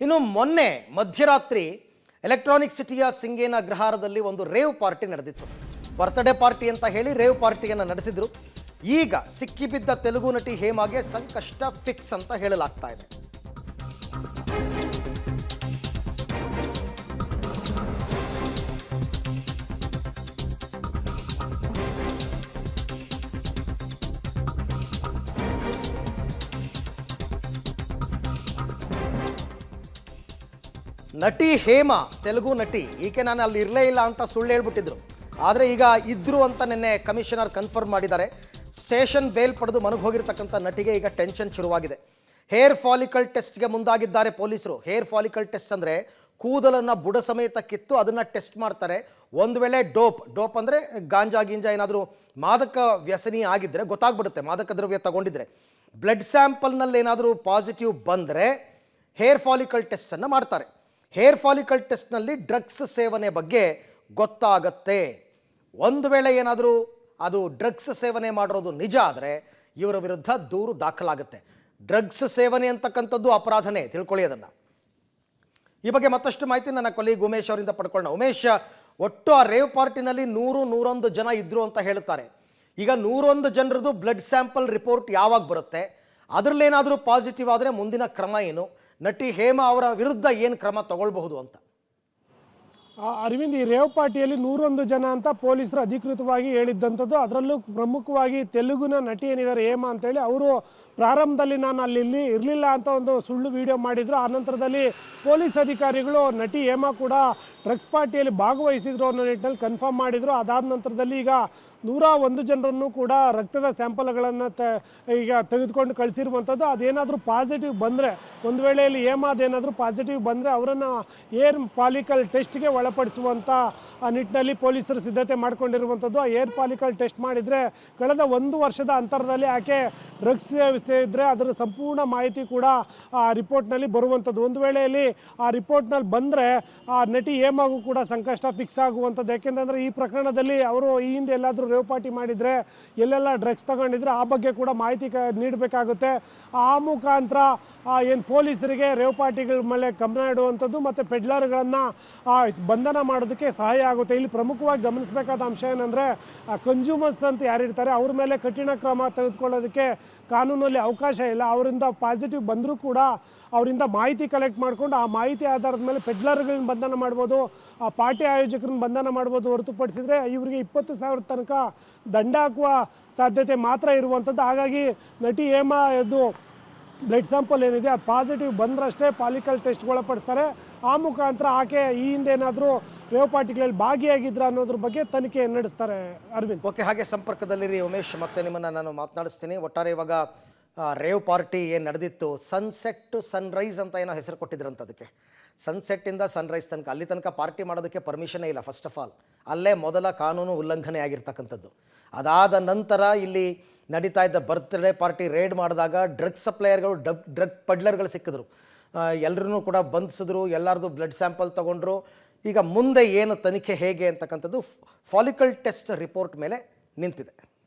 ಇನ್ನು ಮೊನ್ನೆ ಮಧ್ಯರಾತ್ರಿ ಎಲೆಕ್ಟ್ರಾನಿಕ್ ಸಿಟಿಯ ಸಿಂಗೇನ ಅಗ್ರಹಾರದಲ್ಲಿ ಒಂದು ರೇವ್ ಪಾರ್ಟಿ ನಡೆದಿತ್ತು. ಬರ್ತ್ಡೇ ಪಾರ್ಟಿ ಅಂತ ಹೇಳಿ ರೇವ್ ಪಾರ್ಟಿಯನ್ನು ನಡೆಸಿದ್ರು. ಈಗ ಸಿಕ್ಕಿಬಿದ್ದ ತೆಲುಗು ನಟಿ ಹೇಮಾಗೆ ಸಂಕಷ್ಟ ಫಿಕ್ಸ್ ಅಂತ ಹೇಳಲಾಗ್ತಾ ಇದೆ. ನಟಿ ಹೇಮಾ, ತೆಲುಗು ನಟಿ, ಈಕೆ ನಾನು ಅಲ್ಲಿ ಇರಲೇ ಇಲ್ಲ ಅಂತ ಸುಳ್ಳು ಹೇಳ್ಬಿಟ್ಟಿದ್ರು. ಆದರೆ ಈಗ ಇದ್ರು ಅಂತ ನಿನ್ನೆ ಕಮಿಷನರ್ ಕನ್ಫರ್ಮ್ ಮಾಡಿದ್ದಾರೆ. ಸ್ಟೇಷನ್ ಬೇಲ್ ಪಡೆದು ಮನೆಗೆ ಹೋಗಿರ್ತಕ್ಕಂಥ ನಟಿಗೆ ಈಗ ಟೆನ್ಷನ್ ಶುರುವಾಗಿದೆ. ಹೇರ್ ಫಾಲಿಕಲ್ ಟೆಸ್ಟ್ಗೆ ಮುಂದಾಗಿದ್ದಾರೆ ಪೊಲೀಸರು. ಹೇರ್ ಫಾಲಿಕಲ್ ಟೆಸ್ಟ್ ಅಂದರೆ ಕೂದಲನ್ನು ಬುಡ ಸಮೇತ ಕಿತ್ತು ಅದನ್ನು ಟೆಸ್ಟ್ ಮಾಡ್ತಾರೆ. ಒಂದು ವೇಳೆ ಡೋಪ್ ಅಂದರೆ ಗಾಂಜಾ ಏನಾದರೂ ಮಾದಕ ವ್ಯಸನಿ ಆಗಿದ್ದರೆ ಗೊತ್ತಾಗ್ಬಿಡುತ್ತೆ, ಮಾದಕ ದ್ರವ್ಯ ತಗೊಂಡಿದ್ರೆ. ಬ್ಲಡ್ ಸ್ಯಾಂಪಲ್ನಲ್ಲಿ ಏನಾದರೂ ಪಾಸಿಟಿವ್ ಬಂದರೆ ಹೇರ್ ಫಾಲಿಕಲ್ ಟೆಸ್ಟನ್ನು ಮಾಡ್ತಾರೆ. ಹೇರ್ ಫಾಲಿಕಲ್ ಟೆಸ್ಟ್ನಲ್ಲಿ ಡ್ರಗ್ಸ್ ಸೇವನೆ ಬಗ್ಗೆ ಗೊತ್ತಾಗತ್ತೆ. ಒಂದು ವೇಳೆ ಏನಾದರೂ ಅದು ಡ್ರಗ್ಸ್ ಸೇವನೆ ಮಾಡಿರೋದು ನಿಜ ಆದರೆ ಇವರ ವಿರುದ್ಧ ದೂರು ದಾಖಲಾಗುತ್ತೆ. ಡ್ರಗ್ಸ್ ಸೇವನೆ ಅಂತಕ್ಕಂಥದ್ದು ಅಪರಾಧನೇ, ತಿಳ್ಕೊಳ್ಳಿ ಅದನ್ನು. ಈ ಬಗ್ಗೆ ಮತ್ತಷ್ಟು ಮಾಹಿತಿ ನನ್ನ ಕೊಲೀಗ್ ಉಮೇಶ್ ಅವರಿಂದ ಪಡ್ಕೊಳ್ಳೋಣ. ಉಮೇಶ್, ಒಟ್ಟು ಆ ರೇವ್ ಪಾರ್ಟಿನಲ್ಲಿ 101 ಜನ ಇದ್ರು ಅಂತ ಹೇಳ್ತಾರೆ. ಈಗ 101 ಜನರದ್ದು ಬ್ಲಡ್ ಸ್ಯಾಂಪಲ್ ರಿಪೋರ್ಟ್ ಯಾವಾಗ ಬರುತ್ತೆ? ಅದರಲ್ಲೇನಾದರೂ ಪಾಸಿಟಿವ್ ಆದರೆ ಮುಂದಿನ ಕ್ರಮ ಏನು? ನಟಿ ಹೇಮಾ ಅವರ ವಿರುದ್ಧ ಏನು ಕ್ರಮ ತಗೊಳ್ಬಹುದು ಅಂತ? ಅರವಿಂದ್, ಈ ರೇವ್ ಪಾರ್ಟಿಯಲ್ಲಿ 101 ಜನ ಅಂತ ಪೊಲೀಸರು ಅಧಿಕೃತವಾಗಿ ಹೇಳಿದ್ದಂಥದ್ದು. ಅದರಲ್ಲೂ ಪ್ರಮುಖವಾಗಿ ತೆಲುಗುನ ನಟಿ ಏನಿದ್ದಾರೆ ಹೇಮಾ ಅಂತೇಳಿ, ಅವರು ಪ್ರಾರಂಭದಲ್ಲಿ ನಾನು ಅಲ್ಲಿ ಇರಲಿಲ್ಲ ಅಂತ ಒಂದು ಸುಳ್ಳು ವಿಡಿಯೋ ಮಾಡಿದ್ರು. ಆನಂತರದಲ್ಲಿ ಪೊಲೀಸ್ ಅಧಿಕಾರಿಗಳು ನಟಿ ಹೇಮಾ ಕೂಡ ಡ್ರಗ್ಸ್ ಪಾರ್ಟಿಯಲ್ಲಿ ಭಾಗವಹಿಸಿದ್ರು ಅನ್ನೋ ನಿಟ್ಟಿನಲ್ಲಿ ಕನ್ಫರ್ಮ್ ಮಾಡಿದರು. ಅದಾದ ನಂತರದಲ್ಲಿ ಈಗ 101 ಜನರನ್ನು ಕೂಡ ರಕ್ತದ ಸ್ಯಾಂಪಲ್ಗಳನ್ನು ಈಗ ತೆಗೆದುಕೊಂಡು ಕಳಿಸಿರುವಂಥದ್ದು. ಅದೇನಾದರೂ ಪಾಸಿಟಿವ್ ಬಂದರೆ, ಒಂದು ವೇಳೆಯಲ್ಲಿ ಹೇಮಾದೇನಾದರೂ ಪಾಸಿಟಿವ್ ಬಂದರೆ ಅವರನ್ನು ಏರ್ ಫಾಲಿಕಲ್ ಟೆಸ್ಟ್ಗೆ ಒಳಪಡಿಸುವಂಥ ಆ ನಿಟ್ಟಿನಲ್ಲಿ ಪೊಲೀಸರು ಸಿದ್ಧತೆ ಮಾಡಿಕೊಂಡಿರುವಂಥದ್ದು. ಆ ಏರ್ ಫಾಲಿಕಲ್ ಟೆಸ್ಟ್ ಮಾಡಿದರೆ ಕಳೆದ 1 ವರ್ಷದ ಅಂತರದಲ್ಲಿ ಆಕೆ ಡ್ರಗ್ಸ್ ಸೇವಿಸಿದ್ರೆ ಅದರ ಸಂಪೂರ್ಣ ಮಾಹಿತಿ ಕೂಡ ಆ ರಿಪೋರ್ಟ್ನಲ್ಲಿ ಬರುವಂಥದ್ದು. ಒಂದು ವೇಳೆಯಲ್ಲಿ ಆ ರಿಪೋರ್ಟ್ನಲ್ಲಿ ಬಂದರೆ ಆ ನಟಿ ಹೇಮಾಗೂ ಕೂಡ ಸಂಕಷ್ಟ ಫಿಕ್ಸ್ ಆಗುವಂಥದ್ದು. ಯಾಕೆಂತಂದರೆ ಈ ಪ್ರಕರಣದಲ್ಲಿ ಅವರು ಈ ಹಿಂದೆ ಎಲ್ಲಾದರೂ ರೇವ್ ಪಾರ್ಟಿ ಮಾಡಿದರೆ, ಎಲ್ಲೆಲ್ಲ ಡ್ರಗ್ಸ್ ತಗೊಂಡಿದ್ರೆ ಆ ಬಗ್ಗೆ ಕೂಡ ಮಾಹಿತಿ ನೀಡಬೇಕಾಗುತ್ತೆ. ಆ ಮುಖಾಂತರ ಏನು ಪೊಲೀಸರಿಗೆ ರೇವ್ ಪಾರ್ಟಿಗಳ ಮೇಲೆ ಗಮನ ಇಡುವಂಥದ್ದು ಮತ್ತು ಪೆಡ್ಲರ್ಗಳನ್ನು ಬಂಧನ ಮಾಡೋದಕ್ಕೆ ಸಹಾಯ ಆಗುತ್ತೆ. ಇಲ್ಲಿ ಪ್ರಮುಖವಾಗಿ ಗಮನಿಸಬೇಕಾದ ಅಂಶ ಏನಂದರೆ, ಕನ್ಸ್ಯೂಮರ್ಸ್ ಅಂತ ಯಾರಿರ್ತಾರೆ ಅವ್ರ ಮೇಲೆ ಕಠಿಣ ಕ್ರಮ ತೆಗೆದುಕೊಳ್ಳೋದಕ್ಕೆ ಕಾನೂನಲ್ಲಿ ಅವಕಾಶ ಇಲ್ಲ. ಅವರಿಂದ ಪಾಸಿಟಿವ್ ಬಂದರೂ ಕೂಡ ಅವರಿಂದ ಮಾಹಿತಿ ಕಲೆಕ್ಟ್ ಮಾಡಿಕೊಂಡು ಆ ಮಾಹಿತಿ ಆಧಾರದ ಮೇಲೆ ಪೆಡ್ಲರ್ಗಳನ್ನ ಬಂಧನ ಮಾಡ್ಬೋದು, ಆ ಪಾರ್ಟಿ ಆಯೋಜಕರನ್ನ ಬಂಧನ ಮಾಡ್ಬೋದು. ಹೊರತುಪಡಿಸಿದರೆ ಇವರಿಗೆ 20,000 ತನಕ ದಂಡ ಹಾಕುವ ಸಾಧ್ಯತೆ ಮಾತ್ರ ಇರುವಂಥದ್ದು. ಹಾಗಾಗಿ ನಟಿ ಹೇಮಾ ಬ್ಲಡ್ ಸ್ಯಾಂಪಲ್ ಏನಿದೆ ಅದು ಪಾಸಿಟಿವ್ ಬಂದರಷ್ಟೇ ಫಾಲಿಕಲ್ ಟೆಸ್ಟ್ಗೆ ಒಳಪಡಿಸ್ತಾರೆ. ಆ ಮುಖಾಂತರ ಆಕೆ ಈ ಹಿಂದೆ ಏನಾದರೂ ರೇವ್ ಪಾರ್ಟಿಗಳಲ್ಲಿ ಭಾಗಿಯಾಗಿದ್ರ ಅನ್ನೋದ್ರ ಬಗ್ಗೆ ತನಿಖೆ ನಡೆಸ್ತಾರೆ. ಅರವಿಂದ್, ಓಕೆ, ಹಾಗೆ ಸಂಪರ್ಕದಲ್ಲಿರಿ ಉಮೇಶ್. ಮತ್ತೆ ನಿಮ್ಮನ್ನು ನಾನು ಮಾತನಾಡಿಸ್ತೀನಿ. ಒಟ್ಟಾರೆ ಇವಾಗ ರೇವ್ ಪಾರ್ಟಿ ಏನು ನಡೆದಿತ್ತು, ಸನ್ಸೆಟ್ ಟು ಸನ್ರೈಸ್ ಅಂತ ಏನೋ ಹೆಸರು ಕೊಟ್ಟಿದ್ರಂತ. ಅದಕ್ಕೆ ಸನ್ಸೆಟ್ಟಿಂದ ಸನ್ರೈಸ್ ತನಕ, ಅಲ್ಲಿ ತನಕ ಪಾರ್ಟಿ ಮಾಡೋದಕ್ಕೆ ಪರ್ಮಿಷನೇ ಇಲ್ಲ. ಫಸ್ಟ್ ಆಫ್ ಆಲ್ ಅಲ್ಲೇ ಮೊದಲ ಕಾನೂನು ಉಲ್ಲಂಘನೆ ಆಗಿರ್ತಕ್ಕಂಥದ್ದು. ಅದಾದ ನಂತರ ಇಲ್ಲಿ ನಡೀತಾ ಇದ್ದ ಬರ್ತ್ಡೇ ಪಾರ್ಟಿ ರೇಡ್ ಮಾಡಿದಾಗ ಡ್ರಗ್ಸ್ ಸಪ್ಲೈಯರ್ಗಳು, ಡ್ರಗ್ ಪಡ್ಲರ್ಗಳು ಸಿಕ್ಕಿದ್ರು. ಎಲ್ಲರೂ ಕೂಡ ಬಂಧಿಸಿದ್ರು, ಎಲ್ಲರದು ಬ್ಲಡ್ ಸ್ಯಾಂಪಲ್ ತೊಗೊಂಡ್ರು. ಈಗ ಮುಂದೆ ಏನು ತನಿಖೆ ಹೇಗೆ ಅಂತಕ್ಕಂಥದ್ದು ಫಾಲಿಕಲ್ ಟೆಸ್ಟ್ ರಿಪೋರ್ಟ್ ಮೇಲೆ ನಿಂತಿದೆ.